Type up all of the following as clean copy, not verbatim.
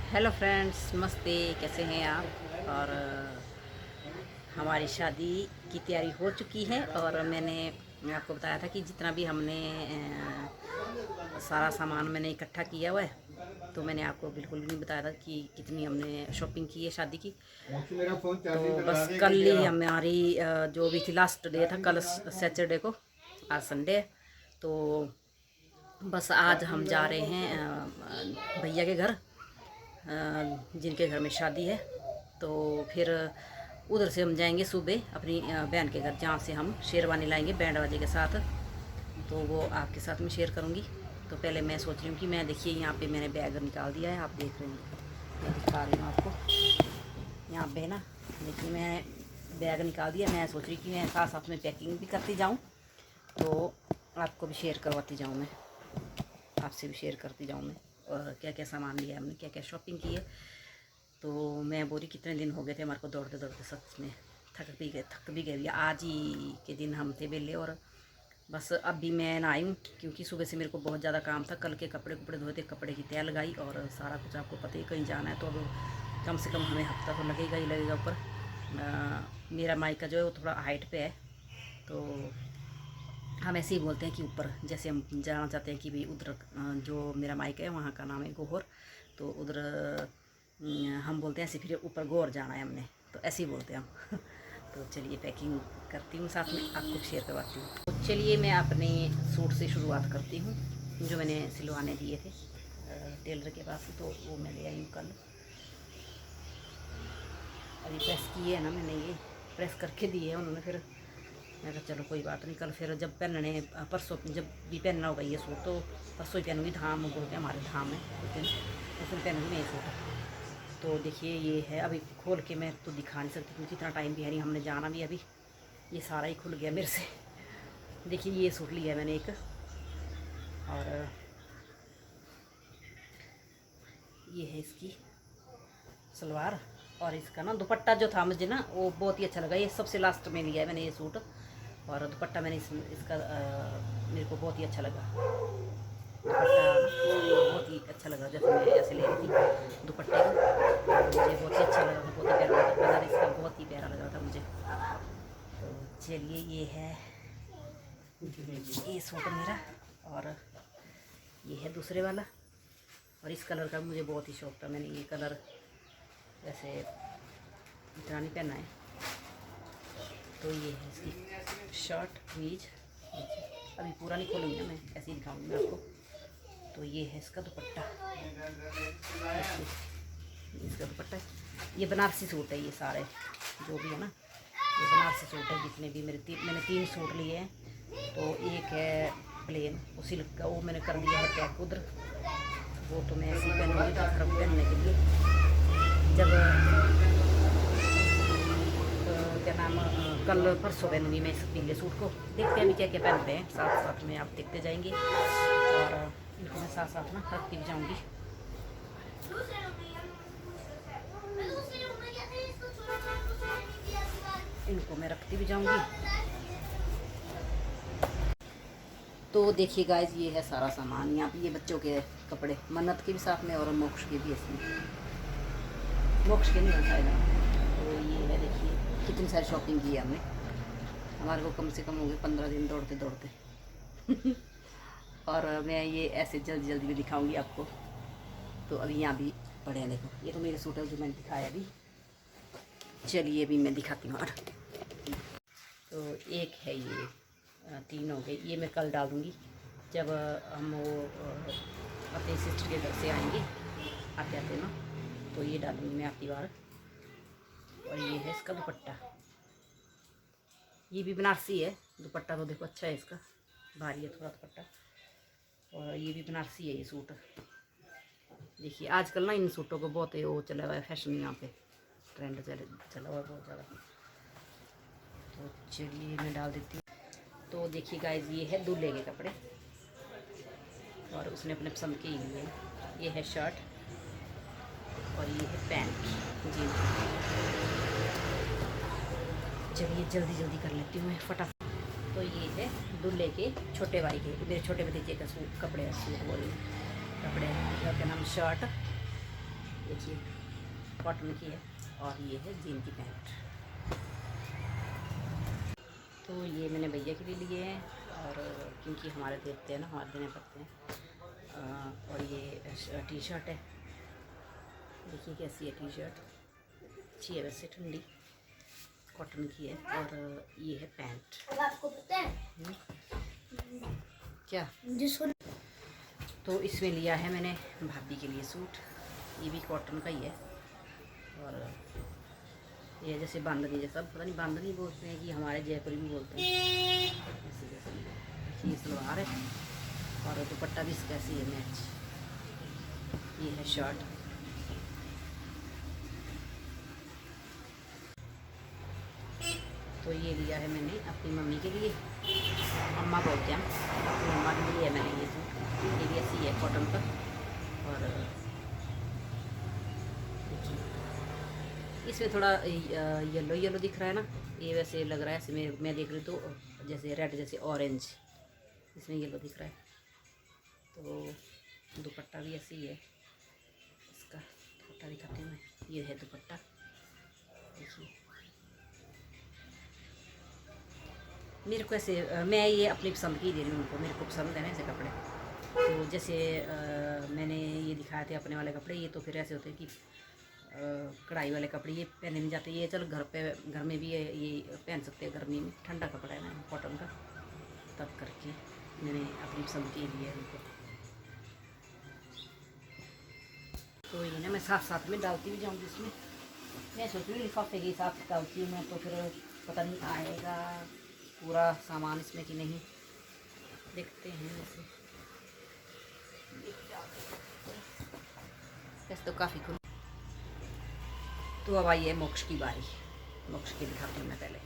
Hello friends, नमस्ते। कैसे हैं आप? और हमारी शादी की तैयारी हो चुकी है और मैं आपको बताया था कि जितना भी हमने सारा सामान मैंने इकट्ठा किया हुआ है। तो मैंने आपको बिल्कुल भी नहीं बताया था कि कितनी हमने शॉपिंग की है शादी की। तो बस कल ही हमारी जो भी थी लास्ट डे था, कल सैटरडे को, आज संडे है। तो बस आज हम जा रहे हैं भैया के घर, जिनके घर में शादी है। तो फिर उधर से हम जाएंगे सुबह अपनी बहन के घर, जहाँ से हम शेरवानी लाएंगे बैंड बाजे के साथ। तो वो आपके साथ में शेयर करूँगी। तो पहले मैं सोच रही हूँ कि मैं, देखिए यहाँ पे मैंने बैग निकाल दिया है, आप देख रहे हैं, मैं दिखा रही हूँ आपको। यहाँ पे ना देखिए, मैं बैग निकाल दिया। मैं सोच रही कि मैं साथ साथ में पैकिंग भी करती जाऊँ, तो आपको भी शेयर करवाती जाऊँ, मैं आपसे भी शेयर करती जाऊँ मैं, और क्या क्या सामान लिया हमने, क्या क्या शॉपिंग की है। तो मैं बोली कितने दिन हो गए थे हमारे को दौड़ते दौड़ते, सच में थक भी गए। आज ही के दिन हम थे बेले, और बस अभी मैं ना आई हूँ क्योंकि सुबह से मेरे को बहुत ज़्यादा काम था। कल के कपड़े धोए थे, कपड़े की तय लगाई और सारा कुछ आपको पता ही, कहीं जाना है तो अब कम से कम हमें हफ्ता तो लगेगा ही लगेगा ऊपर। मेरा मायका जो है वो थोड़ा हाइट पे है, तो हम ऐसे ही बोलते हैं कि ऊपर, जैसे हम जाना चाहते हैं कि भाई उधर, जो मेरा मायका है वहाँ का नाम है गोहर, तो उधर हम बोलते हैं ऐसे, फिर ऊपर गोहर जाना है हमने, तो ऐसे ही बोलते हैं हम। तो चलिए पैकिंग करती हूँ, साथ में आपको शेयर करवाती हूँ। तो चलिए मैं अपने सूट से शुरुआत करती हूँ, जो मैंने सिलवाने दिए थे टेलर के पास, तो वो मैं ले आई हूँ कल। अभी प्रेस किए है ना मैंने, ये प्रेस करके दिए हैं उन्होंने। फिर मैं कहा चलो कोई बात नहीं, कल फिर जब पहनने, परसों जब भी पहनना होगा ये सूट, तो परसों ही पहनूँगी। धाम बोलते हैं हमारे, धाम है उस दिन, उस दिन पहनूँगी मैं ये सूट। तो देखिए ये है, अभी खोल के मैं तो दिखा नहीं सकती क्योंकि इतना टाइम भी है नहीं, हमने जाना भी अभी। ये सारा ही खुल गया मेरे से। देखिए ये सूट लिया है मैंने एक, और ये है इसकी सलवार, और इसका ना दुपट्टा जो था मुझे ना वो बहुत ही अच्छा लगा। ये सबसे लास्ट में लिया है मैंने ये सूट, और दुपट्टा मैंने इसका मेरे को बहुत ही अच्छा लगा। दुपट्टा बहुत ही अच्छा लगा, जैसे मैं ऐसे ले रही थी दुपट्टे को, मुझे बहुत ही अच्छा लगा, बहुत ही प्यारा लगा कलर इसका, बहुत ही प्यारा लगा था मुझे। तो चलिए ये है ये सूट मेरा, और ये है दूसरे वाला। और इस कलर का मुझे बहुत ही शौक था, मैंने ये कलर वैसे इतना नहीं पहना है। तो ये है इसकी शर्ट कमीज, अभी पूरा नहीं खोलूँगी ना मैं, ऐसे ही दिखाऊँगी मैं आपको। तो ये है इसका दुपट्टा, इसका दुपट्टा, ये बनारसी सूट है, ये सारे जो भी है ना ये बनारसी सूट है। जितने भी मैंने 3 सूट लिए हैं। तो एक है प्लेन, वो सिल्क का, वो मैंने कर दिया है पैक उधर, वो तो मैं ऐसे ही पहनूँगी घर पहनने के लिए। जब क्या नाम, कल परसों पहनूँगी मैं इस पीले सूट को। देखते हैं अभी क्या क्या पहनते हैं, साथ साथ में आप देखते जाएंगे, और इनको मैं साथ साथ ना रखती भी जाऊँगी। इनको मैं रखती भी जाऊँगी। तो देखिए गाइस, ये है सारा सामान। यहाँ पे ये बच्चों के कपड़े, मन्नत के भी साथ में और मोक्ष के भी, इसमें मोक्ष के नहीं होता। तो ये है, देखिए कितनी सारी शॉपिंग की है हमने, हमारे को कम से कम हो गए 15 दिन दौड़ते दौड़ते। और मैं ये ऐसे जल्दी जल्दी भी दिखाऊंगी आपको। तो अभी यहाँ भी पड़े हैं, देखो ये तो मेरे सूट है जो मैंने दिखाया अभी। चलिए अभी मैं दिखाती हूँ। और तो एक है ये, 3 हो गए, ये मैं कल डाल दूँगी जब हम वो अपने सिस्टर के घर से आएंगे, आते आते ना, तो ये डालूँगी मैं आपकी बार। और ये है इसका दुपट्टा, ये भी बनारसी है। दुपट्टा तो देखो अच्छा है इसका, भारी है थोड़ा दुपट्टा। और ये भी बनारसी है ये सूट। देखिए आजकल ना इन सूटों को बहुत वो चला हुआ है, फैशन यहाँ पे ट्रेंड चला हुआ है बहुत ज़्यादा। तो चलिए मैं डाल देती हूँ। तो देखिए गाइस, ये है दूल्हे के कपड़े, और उसने अपने पसंद के ही लिए। ये है शर्ट, और ये है पैंट जी। चलिए जल्दी जल्दी कर लेती हूँ मैं फटाफट। तो ये है दूल्हे के छोटे भाई के, मेरे छोटे भतीजे का सूट, कपड़े सूट बोल कपड़े क्या नाम, शर्ट, देखिए कॉटन की है और ये है जीन की पैंट। तो ये मैंने भैया के लिए लिए हैं और क्योंकि हमारे देते हैं ना, हमारे देने पड़ते हैं। और ये टी शर्ट है, देखिए कैसी है टी शर्ट, अच्छी है वैसे, ठंडी कॉटन की है। और ये है पैंट। अब आपको पता है क्या जिसको तो इसमें लिया है मैंने भाभी के लिए सूट, ये भी कॉटन का ही है। और ये जैसे बांधनी जैसा, पता नहीं बांधनी बोलते हैं कि हमारे जयपुरी भी बोलते हैं, ऐसे जैसे। ये सलवार है और दुपट्टा भी इसका ऐसी है मैच। ये है शर्ट। तो ये लिया है मैंने अपनी मम्मी के लिए, अम्मा बोलते हैं, अपनी अम्मा के लिए है मैंने ये सूट। ये भी ऐसी है कॉटन का। और इसमें थोड़ा येलो येलो दिख रहा है ना, ये वैसे लग रहा है इसमें, मैं देख रही तो जैसे रेड जैसे ऑरेंज, इसमें येलो दिख रहा है। तो दुपट्टा भी ऐसे ही है इसका, दुपट्टा दिखाती हूँ मैं। ये है दुपट्टा, देखिए। मेरे को ऐसे मैं ये अपनी पसंद की दे रही हूँ उनको, मेरे को पसंद है ना ऐसे कपड़े। तो जैसे मैंने ये दिखाए थे अपने वाले कपड़े, ये तो फिर ऐसे होते हैं कि कढ़ाई वाले कपड़े ये पहने नहीं जाते। ये चलो घर में भी ये पहन सकते हैं, गर्मी में ठंडा कपड़ा है ना कॉटन का, तब करके मैंने अपनी पसंद के लिए इनको। तो ये ना मैं साथ साथ में डालती भी जाऊँगी इसमें। मैं सोच रही हूँ लिफाफे के साथ डालती हूँ मैं, तो फिर पता नहीं आएगा पूरा सामान इसमें कि नहीं, देखते हैं। वैसे तो काफ़ी खुल। तो अब आई है मोक्ष की बारी। मोक्ष के दिखाती हूँ मैं पहले।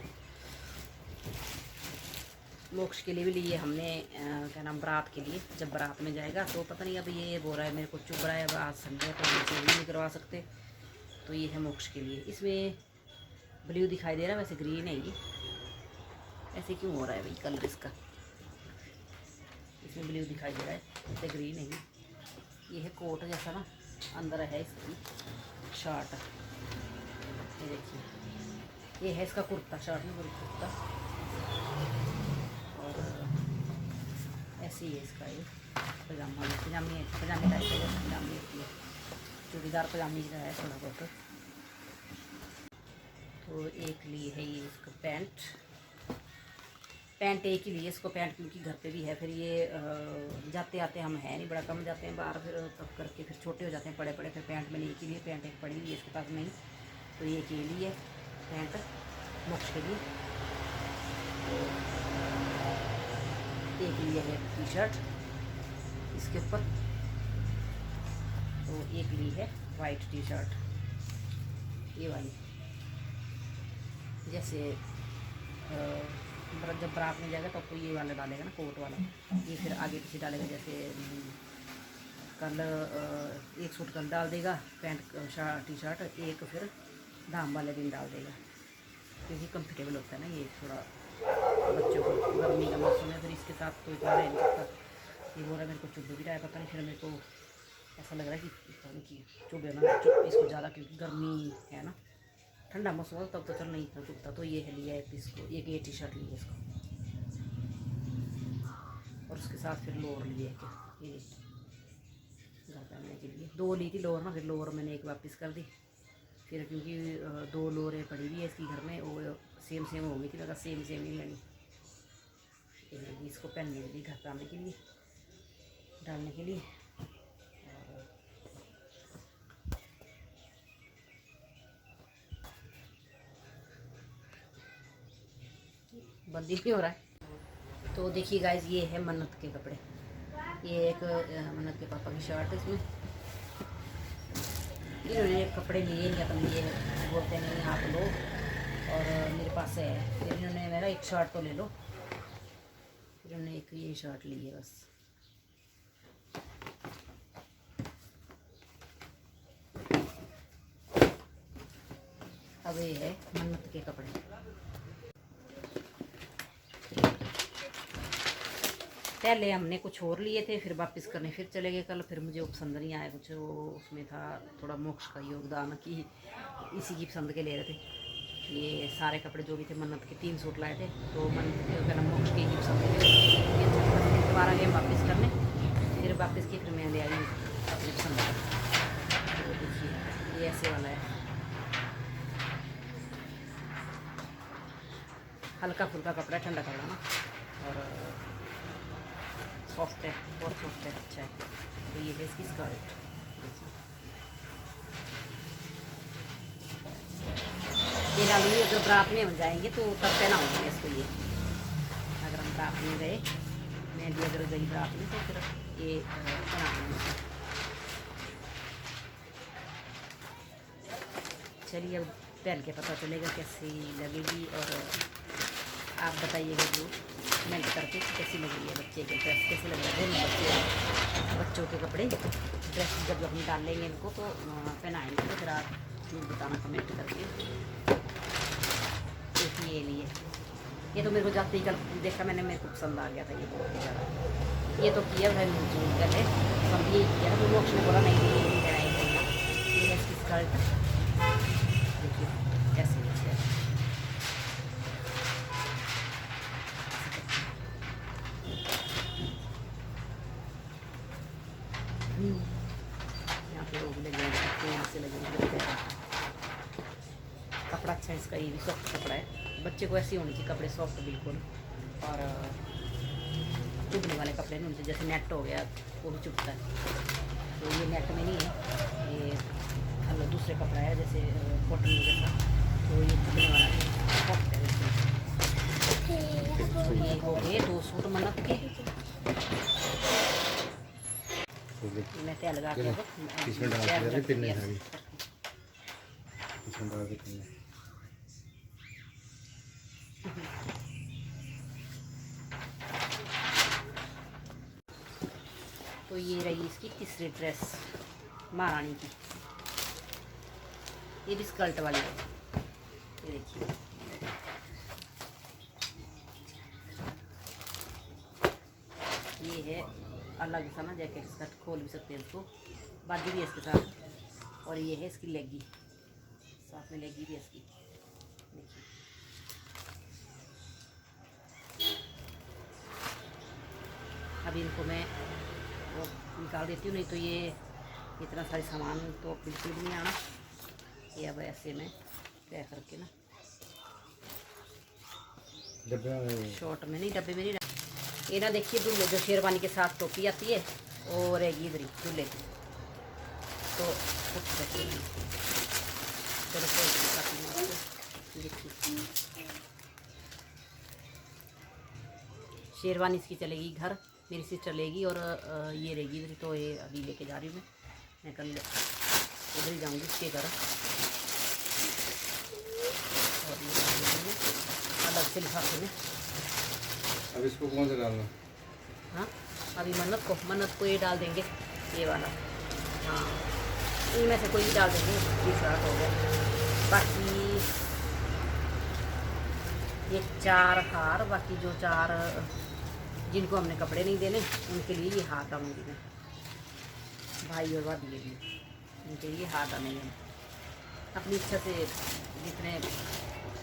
मोक्ष के लिए भी लिए हमने क्या नाम, बारात के लिए। जब बारात में जाएगा तो पता नहीं, अब ये बोल रहा है मेरे को चुभ रहा है, अब आज संडे है तो ये नहीं करवा सकते। तो ये है मोक्ष के लिए। इसमें ब्लू दिखाई दे रहा है, वैसे ग्रीन है ये। ऐसे क्यों हो रहा है भाई कलर इसका, इसमें ब्लू दिखाई दे रहा है, वैसे ग्रीन है ये है कोट जैसा ना, अंदर है इसकी शर्ट। ये देखिए, ये है इसका कुर्ता, शर्ट में कुर्ता। और ऐसे ही है इसका ये पजामा, पजामी है, पजामी टाइप का पजामी होती है, चूड़ीदार पजामी का है थोड़ा बहुत। तो एक लिए है ये इसका पैंट एक ही लिए इसको पैंट, क्योंकि घर पे भी है। फिर ये जाते आते हम है नहीं, बड़ा कम जाते हैं बाहर, फिर तब करके फिर छोटे हो जाते हैं पड़े, फिर पैंट मैंने एक ही लिए, पैंट एक पड़ी हुई है इसके पास नहीं। तो ये के लिए पैंट मोक्ष के लिए। एक लिए है टी शर्ट इसके ऊपर। तो एक ली है वाइट टी शर्ट, ये वाली। जैसे जब बारात में जाएगा तब तो ये वाला डालेगा ना, कोट वाला। ये फिर आगे पीछे डालेगा, जैसे कल एक सूट कल डाल देगा पैंट टी शर्ट, एक फिर धाम वाले दिन डाल देगा, क्योंकि कंफर्टेबल होता है ना ये थोड़ा बच्चों को, गर्मी का मौसम है। फिर इसके साथ तो इतना रह नहीं सकता। ये बोल रहा है मेरे को चुभ भी रहा है, पता नहीं, फिर मेरे को ऐसा लग रहा है कि चुभे ना इसको ज़्यादा, क्योंकि गर्मी है ना, ठंडा मौसम हो तब तो चल नहीं इतना चुभता। तो ये है लिया है इसको, एक ये टी शर्ट ली है इसको, और उसके साथ फिर लोअर लिए ये घर पहनने के लिए। 2 ली थी लोअर ना, फिर लोअर मैंने एक वापस कर दी, फिर क्योंकि 2 लोअरें पड़ी हुई है इसकी घर में, वो सेम हो गई थी, लगा सेम ही लेनी। इसको पहनने के लिए, घर पहनने के लिए, डालने के लिए। बंदी नहीं हो रहा है। तो देखिए गाइज, ये है मन्नत के कपड़े। ये एक मन्नत के पापा की शर्ट है, इसमें इन्होंने कपड़े लिए नहीं, अपन लिए बोलते नहीं आप लो, और मेरे पास है। फिर इन्होंने मेरा एक शर्ट तो ले लो, फिर उन्होंने एक ये शर्ट ली है बस। अब ये है मन्नत के कपड़े। पहले हमने कुछ और लिए थे, फिर वापस करने फिर चले गए कल। फिर मुझे वो पसंद नहीं आया कुछ, वो उसमें था थोड़ा मोक्ष का योगदान कि इसी की पसंद के ले रहे थे। ये सारे कपड़े जो भी थे मन्नत के 3 सूट लाए थे, तो मन्नत के कहना मोक्ष की ही पसंद के लिए दोबारा गए वापस करने, फिर वापस किए, फिर मैं ले आई अपनी पसंद का। तो देखिए ये ऐसे वाला है, हल्का फुल्का कपड़ा है, ठंडा कपड़ा ना, और सॉफ्ट है, बहुत सॉफ्ट है, अच्छा है। तो ये है इसकी स्कर्ट। ये डालूंगी अगर बरात में हम जाएंगे तो तब पहनाऊंगी इसको। ये अगर हम बरात में गए, मैं भी अगर गई बरात में तो फिर ये पहनाऊंगी। चलिए अब पहन के पता चलेगा कैसी लगेगी, और आप बताइएगा जो कमेंट करके कैसी लग रही है बच्चे के ड्रेस, कैसे लग रहा है बच्चों के कपड़े ड्रेस। जब हम डाल लेंगे इनको तो पहनाएंगे, तो फिर आप मुझे बताना कमेंट करके। देखिए ये लिए, ये तो मेरे को जाते ही कल देखा मैंने, मेरे को पसंद आ गया था ये बहुत ही ज़्यादा। ये तो किया भाई मुझे पहले सब ये किया, तो मोक्ष ने बोला नहीं ये है इसकी स्कर्ट। देखिए कैसी अच्छी है। यहाँ पे रोग लगे हैं, से लगे। कपड़ा अच्छा है इसका, ये भी सॉफ्ट कपड़ा है। बच्चे को ऐसे होनी चाहिए कपड़े, सॉफ्ट बिल्कुल, और चुभने वाले कपड़े नहीं होने, जैसे नेट हो गया वो भी चुभता है, तो ये नेट में नहीं है, ये अलग दूसरे कपड़ा है जैसे कॉटन जैसा, तो ये चुभने वाला है, सॉफ्ट है। तो ये हो गए 2 सूट मन्नत के। मैं तेल लगा के इसमें डाल दिया पिन्ने सारी, इसमें डाल के पिन्ने। तो ये रही इसकी तीसरी ड्रेस महारानी की, ये भी स्कर्ट वाली है। ये देखिए ये है अलग सा ना जैकेट, इसका खोल भी सकते हैं इसको, बाजू भी है इसके साथ, और ये है इसकी लेगी, साथ में लेगी भी है इसकी। देखिए अभी इनको मैं वो निकाल देती हूँ, नहीं तो ये इतना सारे सामान तो बिल्कुल भी नहीं आना। ये अब ऐसे में तय करके ना शॉर्ट में नहीं, डब्बे में नहीं। ये ना देखिए दूल्हे जो शेरवानी के साथ टोपी आती है वो रहेगी इधर ही दूल्हे की, तो कुछ देखिए शेरवानी इसकी चलेगी घर, मेरी सिस्टर लेगी, और ये रहेगी इधर। तो ये अभी लेके जा रही हूँ मैं कल उधर ही जाऊँगी इसके घर, और ये अलग से लिफाफे में। अब इसको कौन सा डालना? हाँ अभी मन्नत को ये डाल देंगे, ये वाला। हाँ इनमें से कोई भी डाल देंगे, तीसरा हो गया। बाकी ये 4 हार, बाकी जो 4 जिनको हमने कपड़े नहीं देने उनके लिए ये हार डालूंगी मैं, भाई और भाभी के लिए, उनके लिए हार डालेंगे अपनी इच्छा से।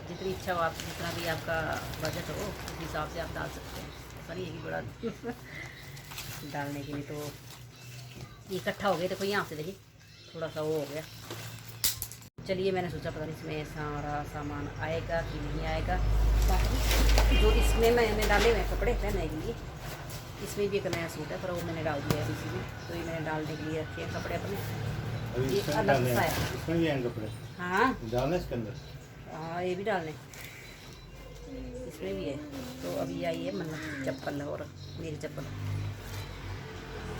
जितनी इच्छा हो आप, जितना भी आपका बजट हो उस हिसाब से आप डाल सकते हैं, ऐसा नहीं है कि बड़ा डालने के लिए। तो ये इकट्ठा हो गया, देखो यहाँ से देखिए थोड़ा सा वो हो गया। चलिए मैंने सोचा पता नहीं इसमें सारा सामान आएगा कि नहीं आएगा। जो इसमें मैंने डाले हुए कपड़े पहनने के लिए, इसमें भी एक नया सूट है पर वो मैंने डाल दिया है इसी में, तो ये मैंने डालने के लिए रखे हैं कपड़े अपने। ये अलग सा है, इसमें भी हैं कपड़े। हाँ डालना इसके अंदर, हाँ ये भी डालने, इसमें भी है। तो अभी आई है मन्नत की चप्पल, और मेरी चप्पल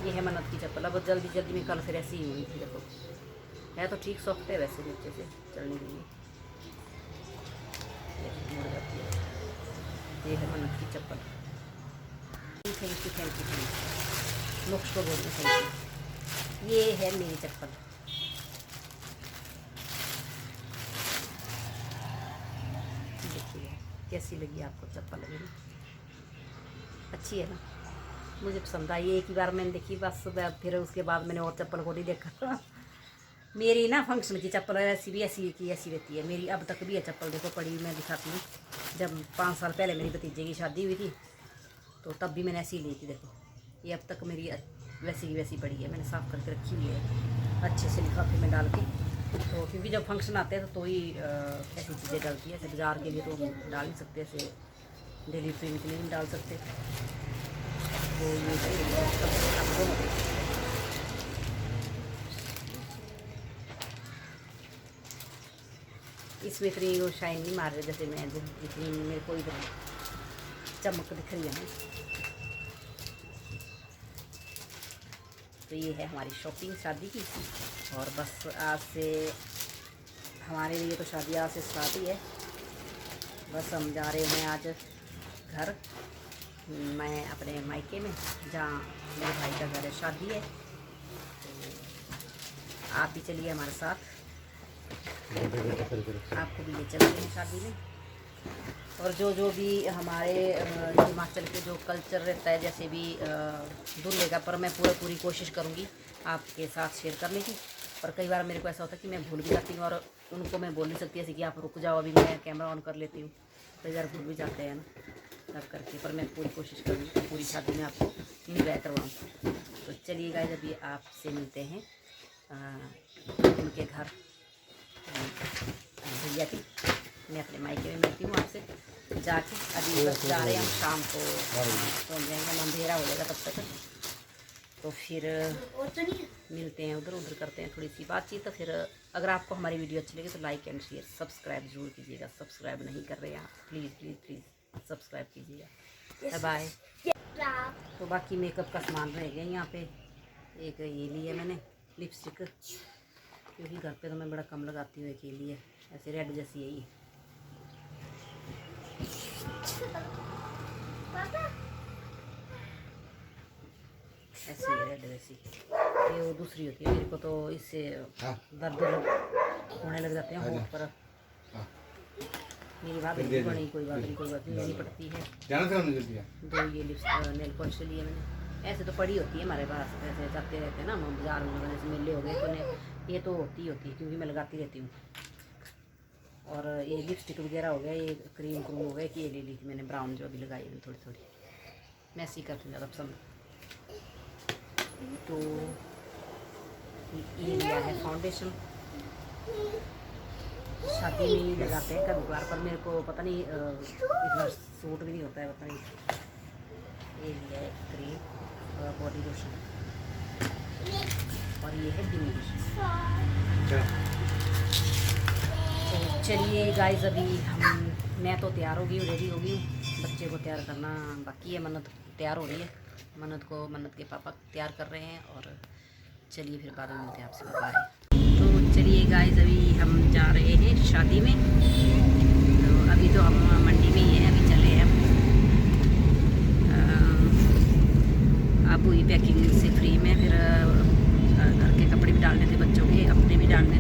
ये है मन्नत की चप्पल। अब जल्दी जल्दी में कल फिर ऐसी ही हुई थी, देखो है तो ठीक, सॉफ्ट है वैसे नीचे से चलने के लिए, मुड़ जाती है। ये है मन्नत की चप्पल। थैंक यू मोक्ष को बोलते थैंक यू। ये है मेरी चप्पल, देखिए कैसी लगी आपको चप्पल, लगी ना, अच्छी है ना। मुझे पसंद आई, एक ही बार मैंने देखी बस, फिर उसके बाद मैंने और चप्पल को नहीं देखा। मेरी ना फंक्शन की चप्पल ऐसी भी ऐसी की ऐसी रहती है मेरी, अब तक भी है चप्पल, देखो पड़ी, मैं दिखाती हूँ। जब 5 साल पहले मेरी भतीजे की शादी हुई थी तो तब भी मैंने ऐसी ली थी, देखो ये अब तक मेरी वैसी की वैसी पड़ी है, मैंने साफ़ करके रखी हुई है अच्छे से लिफाफे में डाल के। तो क्योंकि जब फंक्शन आते हैं तो ही ऐसी चीज़ें डलती है, ऐसे बाज़ार के लिए तो हम डाल नहीं सकते, ऐसे डेली प्रिंट के लिए नहीं डाल सकते। तो ये इसमें इतनी वो शाइन नहीं मार रहे जैसे मैं, जितनी मेरे को इधर चमक दिख रही है ना। तो ये है हमारी शॉपिंग शादी की, और बस आज से हमारे लिए तो शादी आज से स्टार्ट ही है। बस हम जा रहे हैं आज घर, मैं अपने मायके में जहाँ मेरे भाई का घर है, शादी है। तो आप भी चलिए हमारे साथ, आपको भी ले चलते हैं शादी में। और जो भी हमारे हिमाचल के जो कल्चर रहता है, जैसे भी दूल्हे का, पर मैं पूरी कोशिश करूँगी आपके साथ शेयर करने की। पर कई बार मेरे को ऐसा होता है कि मैं भूल भी जाती हूँ, और उनको मैं बोल नहीं सकती ऐसे कि आप रुक जाओ अभी मैं कैमरा ऑन कर लेती हूँ, कई बार भूल भी जाते हैं ना तब करके। पर मैं पूरी कोशिश करूँगी पूरी शादी में आपको इंजॉय करवाऊँ। तो चलिए गाइस, अभी आपसे मिलते हैं उनके घर भैया की, मैं अपने मायके में मिलती हूँ आपसे जाके। अभी बस जा रहे हैं हम, शाम को पहुँच जाएंगे, अंधेरा हो जाएगा तब तक। तो फिर मिलते हैं, उधर करते हैं थोड़ी सी बातचीत। तो फिर अगर आपको हमारी वीडियो अच्छी लगे तो लाइक एंड शेयर सब्सक्राइब जरूर कीजिएगा। सब्सक्राइब नहीं कर रहे हैं आप, प्लीज़ प्लीज़ प्लीज़ सब्सक्राइब कीजिएगा। बाय। तो बाकी मेकअप का सामान रह गया यहाँ पे, एक ये लिया मैंने लिपस्टिक, क्योंकि घर पे तो मैं बड़ा कम लगाती हूँ, एक ये लिए ऐसे रेड जैसी है ये। ऐसी है रेड वैसी, ये वो दूसरी होती है। मेरे को तो इससे दर्द होने लग जाते हैं होंठ पर। मेरी बात नहीं बनी, कोई बात नहीं पड़ती है। दो ये नेल पॉलिश लिए मैंने, ऐसे तो पड़ी होती है हमारे पास, ऐसे जाते रहते हैं ना हम बाजार में, जैसे मेले हो गए तो ये तो होती है क्योंकि मैं लगाती रहती हूँ। और ये लिपस्टिक वगैरह हो गया, ये क्रीम हो गया कि ये ले ली थी मैंने ब्राउन, जो अभी लगाई है थोड़ी थोड़ी, मैं ऐसी करती हूँ ज़्यादा पसंद। तो ये लिया है फाउंडेशन, शादी में ही लगाते हैं कभी बार, पर मेरे को पता नहीं इतना सूट भी नहीं होता है, पता नहीं। ये लिया है क्रीम और बॉडी लोशन, और ये है डिमी लोशन। तो चलिए गाइस, अभी मैं तो तैयार हो गई हूँ, रेडी हो गई हूँ, बच्चे को तैयार करना बाकी है। मन्नत तैयार हो रही है, मन्नत के पापा तैयार कर रहे हैं। और चलिए फिर बाद में मिलते हैं आपसे, बाय। तो चलिए गाइस, अभी हम जा रहे हैं शादी में। तो अभी तो हम मंडी में ही हैं, अभी चले हैं अब हुई पैकिंग से फ्री में। फिर घर के कपड़े भी डालने थे बच्चों के, अपने भी डालने